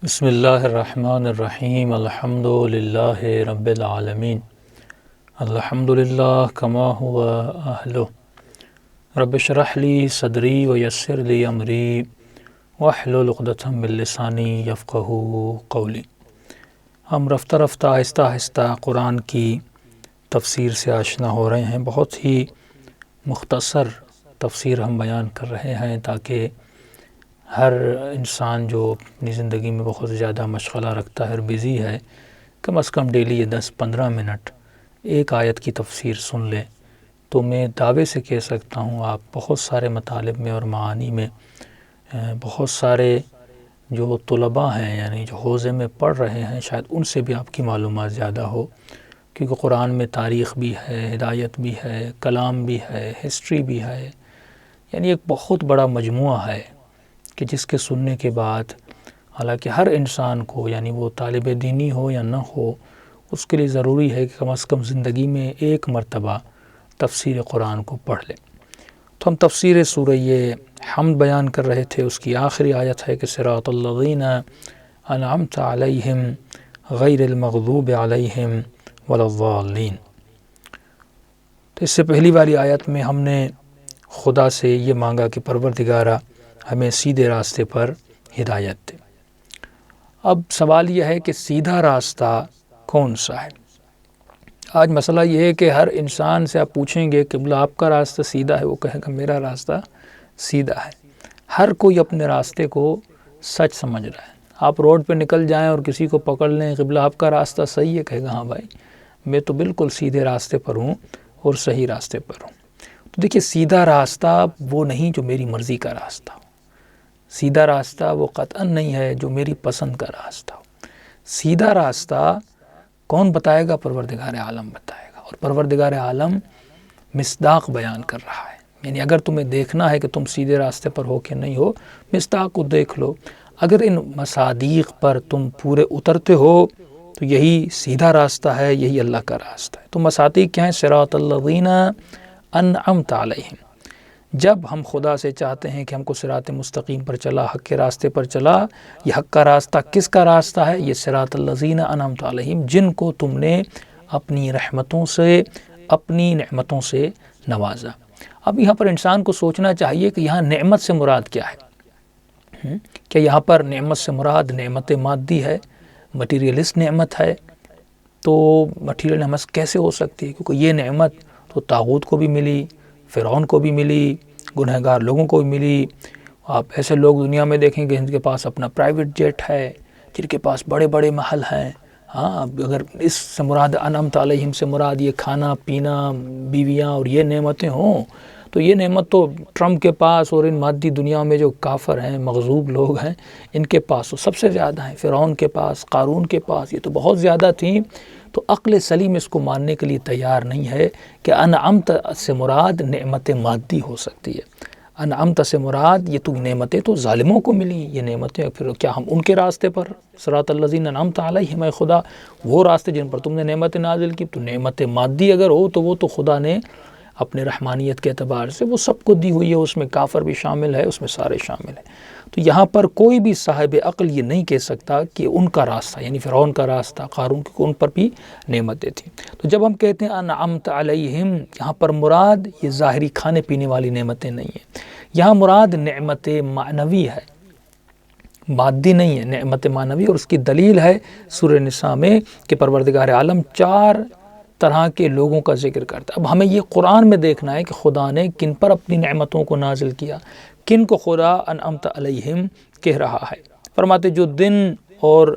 بسم اللہ الرحمن الرحیم الحمد للہ رب العالمین الحمد للہ کما هو اہلہ رب اشرح لی صدری ویسر لی امری واحلل عقدۃ من لسانی یفقہوا قولی۔ ہم رفتہ رفتہ آہستہ آہستہ قرآن کی تفسیر سے آشنا ہو رہے ہیں۔ بہت ہی مختصر تفسیر ہم بیان کر رہے ہیں تاکہ ہر انسان جو اپنی زندگی میں بہت زیادہ مشغلہ رکھتا ہے اور بزی ہے، کم از کم ڈیلی یہ 10-15 منٹ ایک آیت کی تفسیر سن لے تو میں دعوے سے کہہ سکتا ہوں آپ بہت سارے مطالب میں اور معانی میں بہت سارے جو طلباء ہیں یعنی جو حوزے میں پڑھ رہے ہیں شاید ان سے بھی آپ کی معلومات زیادہ ہو، کیونکہ قرآن میں تاریخ بھی ہے، ہدایت بھی ہے، کلام بھی ہے، ہسٹری بھی ہے، یعنی ایک بہت بڑا مجموعہ ہے کہ جس کے سننے کے بعد حالانکہ ہر انسان کو یعنی وہ طالب دینی ہو یا نہ ہو اس کے لیے ضروری ہے کہ کم از کم زندگی میں ایک مرتبہ تفسیر قرآن کو پڑھ لے۔ تو ہم تفسیر سورہ حمد بیان کر رہے تھے، اس کی آخری آیت ہے کہ صراط الذین انعمت علیہم غیر المغضوب علیہم ولا الضالین۔ تو اس سے پہلی والی آیت میں ہم نے خدا سے یہ مانگا کہ پروردگارہ ہمیں سیدھے راستے پر ہدایت دے۔ اب سوال یہ ہے کہ سیدھا راستہ کون سا ہے؟ آج مسئلہ یہ ہے کہ ہر انسان سے آپ پوچھیں گے کہ آپ کا راستہ سیدھا ہے، وہ کہے گا میرا راستہ سیدھا ہے۔ ہر کوئی اپنے راستے کو سچ سمجھ رہا ہے۔ آپ روڈ پہ نکل جائیں اور کسی کو پکڑ لیں قبلہ آپ کا راستہ صحیح ہے، کہے گا ہاں بھائی میں تو بالکل سیدھے راستے پر ہوں اور صحیح راستے پر ہوں۔ تو دیکھیے سیدھا راستہ وہ نہیں جو میری مرضی کا راستہ ہو، سیدھا راستہ وہ قطعاً نہیں ہے جو میری پسند کا راستہ ہو۔ سیدھا راستہ کون بتائے گا؟ پروردگار عالم بتائے گا، اور پروردگار عالم مصداق بیان کر رہا ہے۔ یعنی اگر تمہیں دیکھنا ہے کہ تم سیدھے راستے پر ہو کہ نہیں ہو، مصداق کو دیکھ لو۔ اگر ان مصادیق پر تم پورے اترتے ہو تو یہی سیدھا راستہ ہے، یہی اللہ کا راستہ ہے۔ تو مصادیق کیا ہیں؟ صراط الذین انعمت علیہم۔ جب ہم خدا سے چاہتے ہیں کہ ہم کو صراط مستقیم پر چلا، حق کے راستے پر چلا، یہ حق کا راستہ کس کا راستہ ہے؟ یہ صراط الذین انعمت علیہم، جن کو تم نے اپنی رحمتوں سے اپنی نعمتوں سے نوازا۔ اب یہاں پر انسان کو سوچنا چاہیے کہ یہاں نعمت سے مراد کیا ہے؟ کیا یہاں پر نعمت سے مراد نعمت مادی ہے، مٹیریلسٹ نعمت ہے؟ تو مٹیریل نعمت کیسے ہو سکتی ہے؟ کیونکہ یہ نعمت تو طاغوت کو بھی ملی، فرعون کو بھی ملی، گنہگار لوگوں کو بھی ملی۔ آپ ایسے لوگ دنیا میں دیکھیں گے جن کے پاس اپنا پرائیویٹ جیٹ ہے، جن کے پاس بڑے بڑے محل ہیں۔ ہاں، اگر اس سے مراد انعمت علیہم سے مراد یہ کھانا پینا، بیویاں اور یہ نعمتیں ہوں تو یہ نعمت تو ٹرمپ کے پاس اور ان مادی دنیا میں جو کافر ہیں، مغضوب لوگ ہیں، ان کے پاس تو سب سے زیادہ ہیں۔ فرعون کے پاس، قارون کے پاس، یہ تو بہت زیادہ تھیں۔ تو عقل سلیم اس کو ماننے کے لیے تیار نہیں ہے کہ انعمت سے مراد نعمت مادی ہو سکتی ہے۔ انعمت سے مراد یہ تو نعمتیں تو ظالموں کو ملی، یہ نعمتیں پھر کیا ہم ان کے راستے پر صراط الذین انعمت علیہم، اے خدا وہ راستے جن پر تم نے نعمت نازل کی، تو نعمت مادی اگر ہو تو وہ تو خدا نے اپنے رحمانیت کے اعتبار سے وہ سب کو دی ہوئی ہے، اس میں کافر بھی شامل ہے، اس میں سارے شامل ہیں۔ تو یہاں پر کوئی بھی صاحب عقل یہ نہیں کہہ سکتا کہ ان کا راستہ یعنی فرعون کا راستہ، قارون کی ان پر بھی نعمتیں تھیں۔ تو جب ہم کہتے ہیں انعمت علیہم، یہاں پر مراد یہ ظاہری کھانے پینے والی نعمتیں نہیں ہیں، یہاں مراد نعمت معنوی ہے، مادی نہیں ہے، نعمت معنوی۔ اور اس کی دلیل ہے سورہ نساء میں کہ پروردگار عالم 4 طرح کے لوگوں کا ذکر کرتا ہے۔ اب ہمیں یہ قرآن میں دیکھنا ہے کہ خدا نے کن پر اپنی نعمتوں کو نازل کیا، کن کو خدا انعمت علیہم کہہ رہا ہے۔ فرماتے جو دن اور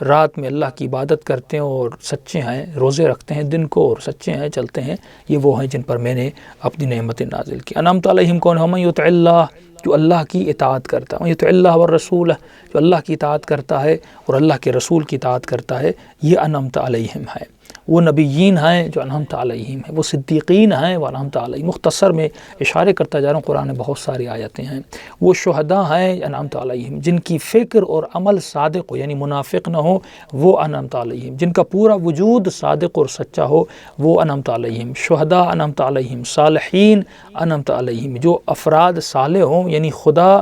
رات میں اللہ کی عبادت کرتے ہیں اور سچے ہیں، روزے رکھتے ہیں دن کو اور سچے ہیں، چلتے ہیں، یہ وہ ہیں جن پر میں نے اپنی نعمتیں نازل کی۔ انعمت علیہم کون ہے؟ من یطع اللہ، جو اللہ کی اطاعت کرتا ہے، من یطع اللہ والرسول، جو اللہ کی اطاعت کرتا ہے اور اللہ کے رسول کی اطاعت کرتا ہے، یہ انعمت علیہم ہے۔ وہ نبیین ہیں جو انعمت علیہم ہیں، وہ صدیقین ہیں وہ انعمت علیہم۔ مختصر میں اشارے کرتا جا رہا ہوں، قرآن میں بہت ساری آیتیں ہیں۔ وہ شہداء ہیں انعمت علیہم، جن کی فکر اور عمل صادق ہو یعنی منافق نہ ہو، وہ انعمت علیہم، جن کا پورا وجود صادق اور سچا ہو، وہ انعمت علیہم۔ شہداء انعمت علیہم، صالحین انعمت علیہم، جو افراد صالح ہوں یعنی خدا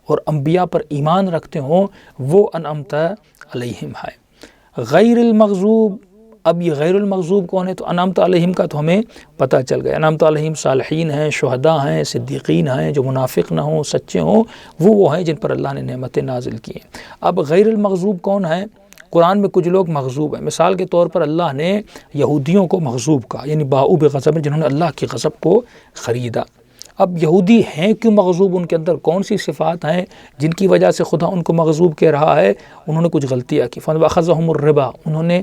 اور انبیاء پر ایمان رکھتے ہوں وہ انعمت علیہم ہے۔ غیر المغضوب، اب یہ غیر المغضوب کون ہے؟ تو انعمت علیہم کا تو ہمیں پتہ چل گیا، انعمت علیہم صالحین ہیں، شہداء ہیں، صدیقین ہیں، جو منافق نہ ہوں، سچے ہوں، وہ ہیں جن پر اللہ نے نعمتیں نازل کی ہیں۔ اب غیر المغضوب کون ہے؟ قرآن میں کچھ لوگ مغضوب ہیں، مثال کے طور پر اللہ نے یہودیوں کو مغضوب کہا، یعنی باؤ بغضب، جنہوں نے اللہ کی غضب کو خریدا۔ اب یہودی ہیں کیوں مغضوب؟ ان کے اندر کون سی صفات ہیں جن کی وجہ سے خدا ان کو مغضوب کہہ رہا ہے؟ انہوں نے کچھ غلطیاں کی، فَأَخَذَهُمُ الرِّبَا، انہوں نے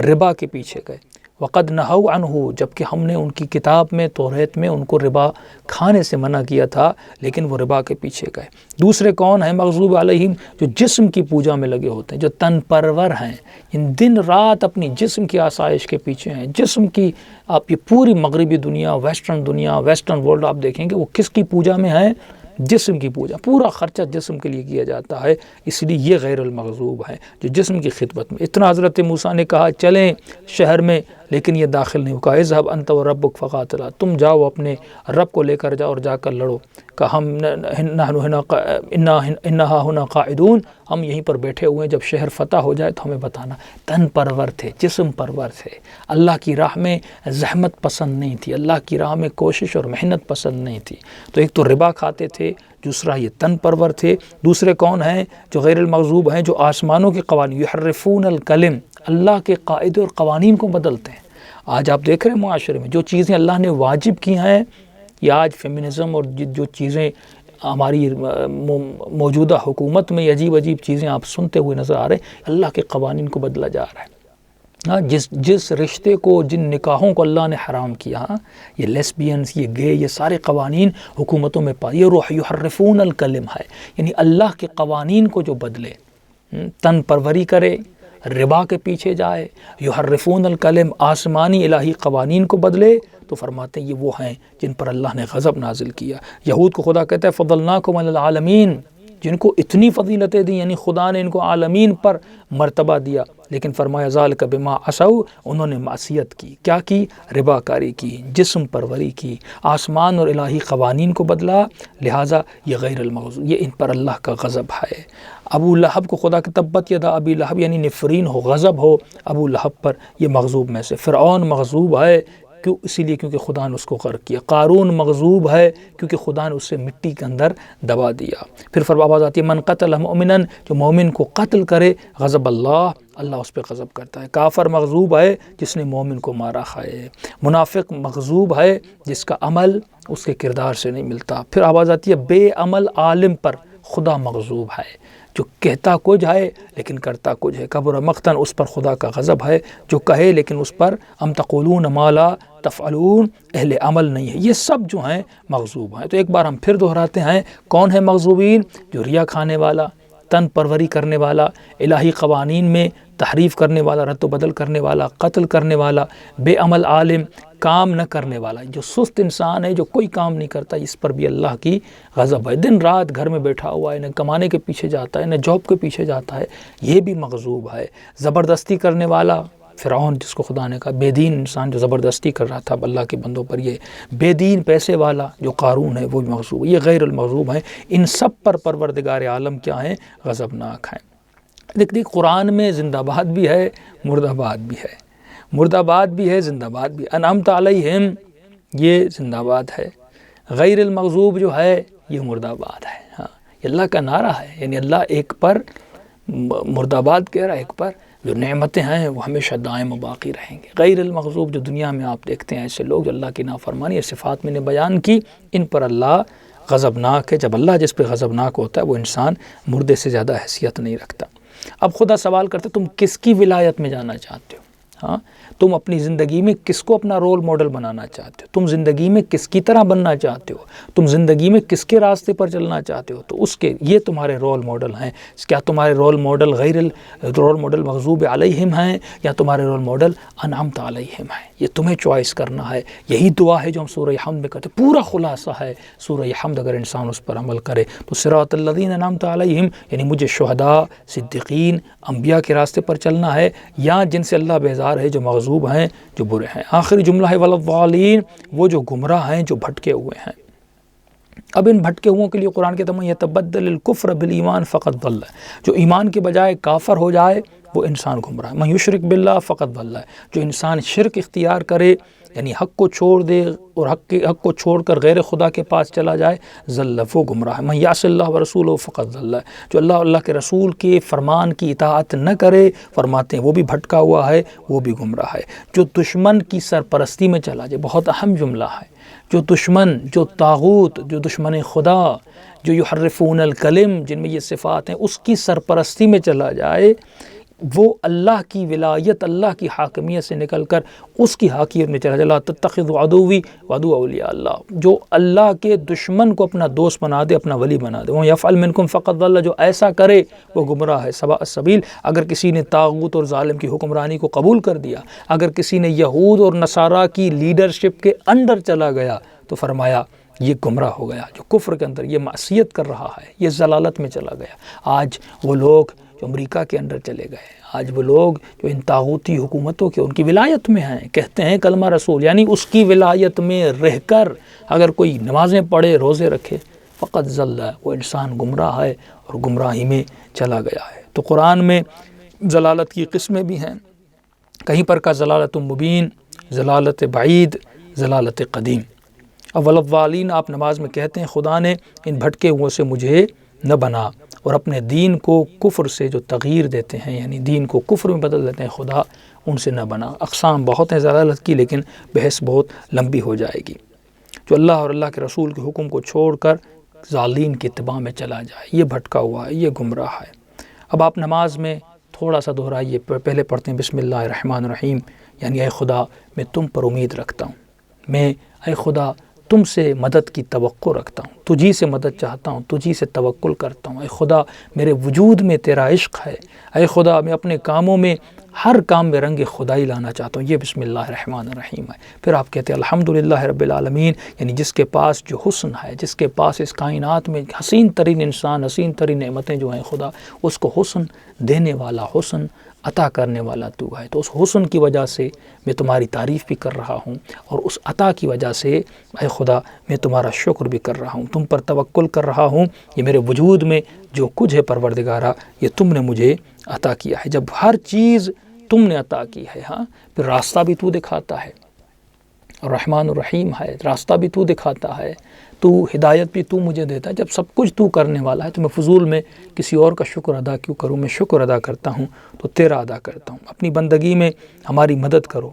ربا کے پیچھے گئے، وَقَدْ نَهَوْا عَنْهُ، جبکہ ہم نے ان کی کتاب میں توریت میں ان کو ربا کھانے سے منع کیا تھا، لیکن وہ ربا کے پیچھے گئے۔ دوسرے کون ہیں مغضوب علیہم؟ جو جسم کی پوجا میں لگے ہوتے ہیں، جو تن پرور ہیں، ان دن رات اپنی جسم کی آسائش کے پیچھے ہیں، جسم کی، آپ یہ پوری مغربی دنیا، ویسٹرن ورلڈ آپ دیکھیں گے وہ کس کی پوجا میں ہے؟ جسم کی پوجا، پورا خرچہ جسم کے لیے کیا جاتا ہے، اس لیے یہ غیر المغضوب ہے جو جسم کی خدمت میں۔ اتنا حضرت موسیٰ نے کہا چلیں شہر میں، لیکن یہ داخل نہیں ہوا۔ اذهب انت وربک فقاتلا، تم جاؤ اپنے رب کو لے کر جاؤ اور جا کر لڑو۔ کہا انہا ہنا قاعدون، ہم یہیں پر بیٹھے ہوئے ہیں، جب شہر فتح ہو جائے تو ہمیں بتانا۔ تن پرور تھے، جسم پرور تھے، اللہ کی راہ میں زحمت پسند نہیں تھی، اللہ کی راہ میں کوشش اور محنت پسند نہیں تھی۔ تو ایک تو ربا کھاتے تھے، دوسرا یہ تن پرور تھے۔ دوسرے کون ہیں جو غیر المغضوب ہیں؟ جو آسمانوں کے قوانین، یحرفون الکلم، اللہ کے قاعدے اور قوانین کو بدلتے ہیں۔ آج آپ دیکھ رہے ہیں معاشرے میں جو چیزیں اللہ نے واجب کی ہیں، یا آج فیمنزم اور جو چیزیں ہماری موجودہ حکومت میں عجیب عجیب چیزیں آپ سنتے ہوئے نظر آ رہے ہیں، اللہ کے قوانین کو بدلا جا رہا ہے۔ جس رشتے کو، جن نکاحوں کو اللہ نے حرام کیا، یہ لیسبینز، یہ گے، یہ سارے قوانین حکومتوں میں یہ روح یحرفون الکلم ہے، یعنی اللہ کے قوانین کو جو بدلے، تن پروری کرے، ربا کے پیچھے جائے، یحرفون الکلم، آسمانی الہی قوانین کو بدلے، تو فرماتے ہیں یہ وہ ہیں جن پر اللہ نے غضب نازل کیا۔ یہود کو خدا کہتا ہے فضلناکم علی العالمین، جن کو اتنی فضیلتیں دی، یعنی خدا نے ان کو عالمین پر مرتبہ دیا، لیکن فرمایا ذالک بما عصوا، انہوں نے معصیت کی، کیا کی؟ ربا کاری کی، جسم پروری کی، آسمان اور الہی قوانین کو بدلا، لہٰذا یہ غیر المغضوب، یہ ان پر اللہ کا غضب ہے۔ ابو لہب کو خدا کہ تبت یدا ابی لہب، یعنی نفرین ہو، غضب ہو ابو لہب پر، یہ مغضوب میں سے۔ فرعون مغضوب ہے، کیوں؟ اسی لیے کیونکہ خدا نے اس کو غرق کیا۔ قارون مغضوب ہے کیونکہ خدا نے اسے مٹی کے اندر دبا دیا۔ پھر آواز آتی ہے من قتل مؤمنا، جو مومن کو قتل کرے، غضب اللہ اس پہ غضب کرتا ہے۔ کافر مغضوب ہے جس نے مومن کو مارا کھائے۔ منافق مغضوب ہے جس کا عمل اس کے کردار سے نہیں ملتا۔ پھر آواز آتی ہے بے عمل عالم پر خدا مغضوب ہے، جو کہتا کچھ ہے لیکن کرتا کچھ ہے۔ کبر مقتا، اس پر خدا کا غضب ہے، جو کہے لیکن اس پر ام تقولون ما لا تفعلون، اہل عمل نہیں ہے۔ یہ سب جو ہیں مغضوب ہیں۔ تو ایک بار ہم پھر دہراتے ہیں، کون ہے مغضوبین؟ جو ریا کھانے والا، تن پروری کرنے والا، الہی قوانین میں تحریف کرنے والا، رد و بدل کرنے والا، قتل کرنے والا، بے عمل عالم، کام نہ کرنے والا، جو سست انسان ہے، جو کوئی کام نہیں کرتا، اس پر بھی اللہ کی غضب ہے۔ دن رات گھر میں بیٹھا ہوا ہے، نہ کمانے کے پیچھے جاتا ہے، نہ جاب کے پیچھے جاتا ہے، یہ بھی مغضوب ہے۔ زبردستی کرنے والا، فرعون جس کو خدا نے کہا بے دین انسان، جو زبردستی کر رہا تھا اللہ کے بندوں پر، یہ بے دین پیسے والا جو قارون ہے وہ بھی مغضوب ہے۔ یہ غیر المغضوب ہیں، ان سب پر پروردگار عالم کیا ہیں؟ غضبناک ہیں۔ دیکھ قرآن میں زندہ باد بھی ہے، مردہ باد بھی ہے، مردہ باد بھی ہے، زندہ باد بھی۔ انعمت علیہم یہ زندہ باد ہے، غیر المغضوب جو ہے یہ مردہ باد ہے۔ ہاں، یہ اللہ کا نعرہ ہے، یعنی اللہ ایک پر مردہ باد کہہ رہا ہے، ایک پر جو نعمتیں ہیں وہ ہمیشہ دائم و باقی رہیں گے۔ غیر المغضوب جو دنیا میں آپ دیکھتے ہیں ایسے لوگ جو اللہ کی نافرمانی یا صفات میں نے بیان کی، ان پر اللہ غضبناک ہے۔ جب اللہ جس پہ غضبناک ہوتا ہے وہ انسان مردے سے زیادہ حیثیت نہیں رکھتا۔ اب خدا سوال کرتے تم کس کی ولایت میں جانا چاہتے ہو؟ ہاں، تم اپنی زندگی میں کس کو اپنا رول ماڈل بنانا چاہتے ہو؟ تم زندگی میں کس کی طرح بننا چاہتے ہو؟ تم زندگی میں کس کے راستے پر چلنا چاہتے ہو؟ تو اس کے یہ تمہارے رول ماڈل ہیں۔ کیا تمہارے رول ماڈل رول ماڈل مغضوب علیہم ہیں یا تمہارے رول ماڈل انعمت علیہم ہیں؟ یہ تمہیں چوائس کرنا ہے۔ یہی دعا ہے جو ہم سورہ حمد میں کرتے ہیں، پورا خلاصہ ہے سورہ حمد۔ اگر انسان اس پر عمل کرے تو صراط الذین انعمت علیہم، یعنی مجھے شہداء، صدیقین، انبیاء کے راستے پر چلنا ہے، یا جن سے اللہ بیزار ہے، جو مغضوب ہیں، جو برے ہیں۔ آخری جملہ ہے والضالین، وہ جو گمراہ ہیں، جو بھٹکے ہوئے ہیں۔ اب ان بھٹکے ہوئوں کے لیے قرآن کے تمام یتبدل الکفر بالایمان فقط ضل، جو ایمان کے بجائے کافر ہو جائے وہ انسان گمراہ ہے۔ من یشرک باللہ فقط ضل، جو انسان شرک اختیار کرے یعنی حق کو چھوڑ دے اور حق کو چھوڑ کر غیر خدا کے پاس چلا جائے، ضل، وہ گمراہ ہے۔ من یعص اللہ ورسولہ فقط ضل، جو اللہ کے رسول کے فرمان کی اطاعت نہ کرے، فرماتے ہیں وہ بھی بھٹکا ہوا ہے، وہ بھی گمراہ ہے۔ جو دشمن کی سرپرستی میں چلا جائے، بہت اہم جملہ ہے، جو دشمن، جو طاغوت، جو دشمن خدا، جو یحرفون الکلم، جن میں یہ صفات ہیں، اس کی سرپرستی میں چلا جائے، وہ اللہ کی ولایت، اللہ کی حاکمیت سے نکل کر اس کی حاکمیت میں چلا جائے۔ لا تتخذوا عدوی وعدو اولیاء اللہ، جو اللہ کے دشمن کو اپنا دوست بنا دے، اپنا ولی بنا دے۔ وَمَن یفعل منکم فقط ضل، جو ایسا کرے وہ گمراہ ہے۔ سواء السبیل، اگر کسی نے طاغوت اور ظالم کی حکمرانی کو قبول کر دیا، اگر کسی نے یہود اور نصارہ کی لیڈرشپ کے انڈر چلا گیا تو فرمایا یہ گمراہ ہو گیا، جو کفر کے اندر یہ معصیت کر رہا ہے، یہ ضلالت میں چلا گیا۔ آج وہ لوگ جو امریکہ کے اندر چلے گئے، آج وہ لوگ جو ان طاغوتی حکومتوں کے ان کی ولایت میں ہیں، کہتے ہیں کلمہ رسول، یعنی اس کی ولایت میں رہ کر اگر کوئی نمازیں پڑھے، روزے رکھے، فقط ضل، وہ انسان گمراہ ہے اور گمراہی میں چلا گیا ہے۔ تو قرآن میں ضلالت کی قسمیں بھی ہیں، کہیں پر کا ضلالت مبین، ضلالت بعید، ضلالت قدیم۔ اول الضالین آپ نماز میں کہتے ہیں خدا نے ان بھٹکے ہوئوں سے مجھے نہ بنا، اور اپنے دین کو کفر سے جو تغییر دیتے ہیں، یعنی دین کو کفر میں بدل دیتے ہیں، خدا ان سے نہ بنا۔ اقسام بہت ہیں ضلالت کی، لیکن بحث بہت لمبی ہو جائے گی۔ جو اللہ اور اللہ کے رسول کے حکم کو چھوڑ کر ضالین کی اتباع میں چلا جائے، یہ بھٹکا ہوا ہے، یہ گمراہ ہے۔ اب آپ نماز میں تھوڑا سا دہرائیے، پہلے پڑھتے ہیں بسم اللہ الرحمن الرحیم، یعنی اے خدا میں تم پر امید رکھتا ہوں، میں اے خدا تم سے مدد کی توقع رکھتا ہوں، تجھی سے مدد چاہتا ہوں، تجھی سے توکل کرتا ہوں۔ اے خدا میرے وجود میں تیرا عشق ہے، اے خدا میں اپنے کاموں میں ہر کام میں رنگ خدائی لانا چاہتا ہوں۔ یہ بسم اللہ الرحمن الرحیم ہے۔ پھر آپ کہتے ہیں الحمدللہ رب العالمین، یعنی جس کے پاس جو حسن ہے، جس کے پاس اس کائنات میں حسین ترین انسان، حسین ترین نعمتیں جو ہیں، خدا اس کو حسن دینے والا، حسن عطا کرنے والا تو ہے۔ تو اس حسن کی وجہ سے میں تمہاری تعریف بھی کر رہا ہوں، اور اس عطا کی وجہ سے اے خدا میں تمہارا شکر بھی کر رہا ہوں، تم پر توکل کر رہا ہوں۔ یہ میرے وجود میں جو کچھ ہے پروردگارہ، یہ تم نے مجھے عطا کیا ہے۔ جب ہر چیز تم نے عطا کی ہے، ہاں، پھر راستہ بھی تو دکھاتا ہے، الرحمن الرحیم ہے، راستہ بھی تو دکھاتا ہے، تو ہدایت بھی تو مجھے دیتا ہے۔ جب سب کچھ تو کرنے والا ہے تو میں فضول میں کسی اور کا شکر ادا کیوں کروں؟ میں شکر ادا کرتا ہوں تو تیرا ادا کرتا ہوں۔ اپنی بندگی میں ہماری مدد کرو،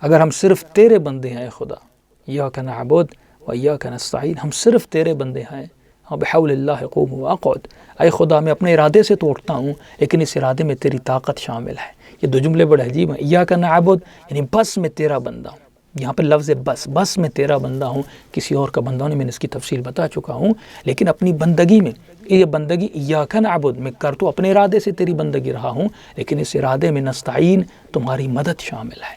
اگر ہم صرف تیرے بندے ہیں اے خدا، ایاک نعبد و ایاک نستعین، ہم صرف تیرے بندے ہیں، بحول اللہ اقوم واقعد، اے خدا میں اپنے ارادے سے تو اٹھتا ہوں، لیکن اس ارادے میں تیری طاقت شامل ہے۔ یہ دو جملے بڑے عجیب ہیں، ایاک نعبد یعنی بس میں تیرا بندہ ہوں، یہاں پہ لفظ بس میں تیرا بندہ ہوں، کسی اور کا بندہ نہیں، میں نے اس کی تفصیل بتا چکا ہوں، لیکن اپنی بندگی میں یہ بندگی ایاک نعبد میں کر تو اپنے ارادے سے تیری بندگی رہا ہوں، لیکن اس ارادے میں نستعین تمہاری مدد شامل ہے۔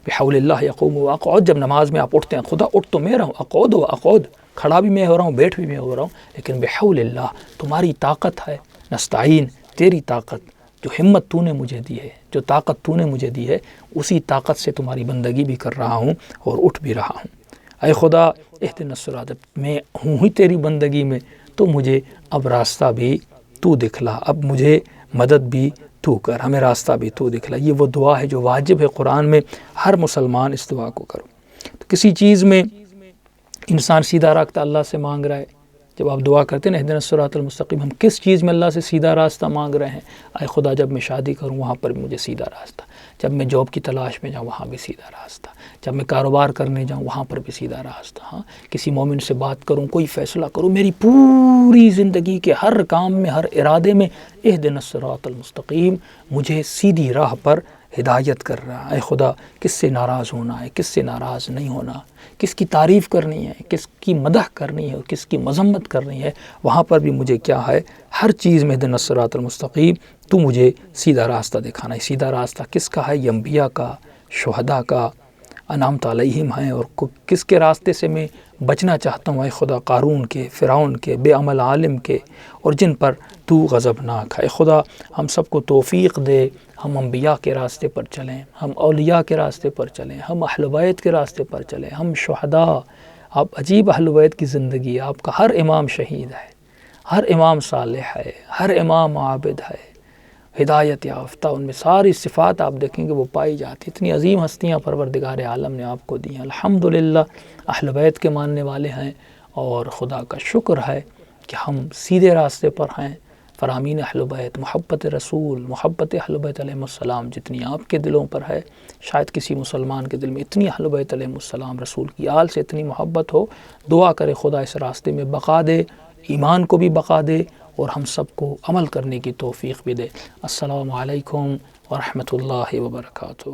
بحول اللہ یقوم واقعد، جب نماز میں آپ اٹھتے ہیں، خدا اٹھ تو میں رہا ہوں، اقعد و اقعد، کھڑا بھی میں ہو رہا ہوں، بیٹھ بھی میں ہو رہا ہوں، لیکن بحول اللہ تمہاری طاقت ہے، نستعین تیری طاقت، جو ہمت تو نے مجھے دی ہے، جو طاقت تو نے مجھے دی ہے، اسی طاقت سے تمہاری بندگی بھی کر رہا ہوں اور اٹھ بھی رہا ہوں۔ اے خدا اہدنا الصراط، میں ہوں ہی تیری بندگی میں، تو مجھے اب راستہ بھی تو دکھلا، اب مجھے مدد بھی تو کر، ہمیں راستہ بھی تو دکھلا۔ یہ وہ دعا ہے جو واجب ہے قرآن میں، ہر مسلمان اس دعا کو کرو۔ تو کسی چیز میں انسان سیدھا راستہ اللہ سے مانگ رہا ہے، جب آپ دعا کرتے ہیں نا اہدنا الصراط المستقیم، ہم کس چیز میں اللہ سے سیدھا راستہ مانگ رہے ہیں؟ اے خدا جب میں شادی کروں وہاں پر بھی مجھے سیدھا راستہ، جب میں جاب کی تلاش میں جاؤں وہاں بھی سیدھا راستہ، جب میں کاروبار کرنے جاؤں وہاں پر بھی سیدھا راستہ، ہاں، کسی مومن سے بات کروں، کوئی فیصلہ کروں، میری پوری زندگی کے ہر کام میں، ہر ارادے میں اہدنا الصراط المستقیم مجھے سیدھی راہ پر ہدایت کر رہا ہے۔ اے خدا کس سے ناراض ہونا ہے، کس سے ناراض نہیں ہونا، کس کی تعریف کرنی ہے، کس کی مدح کرنی ہے، کس کی مذمت کرنی ہے، وہاں پر بھی مجھے کیا ہے، ہر چیز میں اہدنا الصراط المستقیم تو مجھے سیدھا راستہ دکھانا ہے۔ سیدھا راستہ کس کا ہے؟ یہ انبیاء کا، شہداء کا، انعمت علیہم ہیں، اور کس کے راستے سے میں بچنا چاہتا ہوں؟ اے خدا قارون کے، فرعون کے، بے عمل عالم کے، اور جن پر تو غضبناک ہے۔ اے خدا ہم سب کو توفیق دے، ہم انبیاء کے راستے پر چلیں، ہم اولیاء کے راستے پر چلیں، ہم اہل بیت کے راستے پر چلیں، ہم شہداء آپ عجیب اہل بیت کی زندگی ہے، آپ کا ہر امام شہید ہے، ہر امام صالح ہے، ہر امام عابد ہے، ہدایت یافتہ، ان میں ساری صفات آپ دیکھیں گے وہ پائی جاتی. اتنی عظیم ہستیاں پروردگار عالم نے آپ کو دی ہیں. الحمدللہ اہل بیت کے ماننے والے ہیں، اور خدا کا شکر ہے کہ ہم سیدھے راستے پر ہیں. فرامین اہل بیت، محبت رسول، محبت اہل بیت علیہ السلام جتنی آپ کے دلوں پر ہے، شاید کسی مسلمان کے دل میں اتنی اہل بیت علیہ السلام رسول کی آل سے اتنی محبت ہو. دعا کرے خدا اس راستے میں بقا دے، ایمان کو بھی بقا دے، اور ہم سب کو عمل کرنے کی توفیق بھی دے. السلام علیکم ورحمۃ اللہ وبرکاتہ.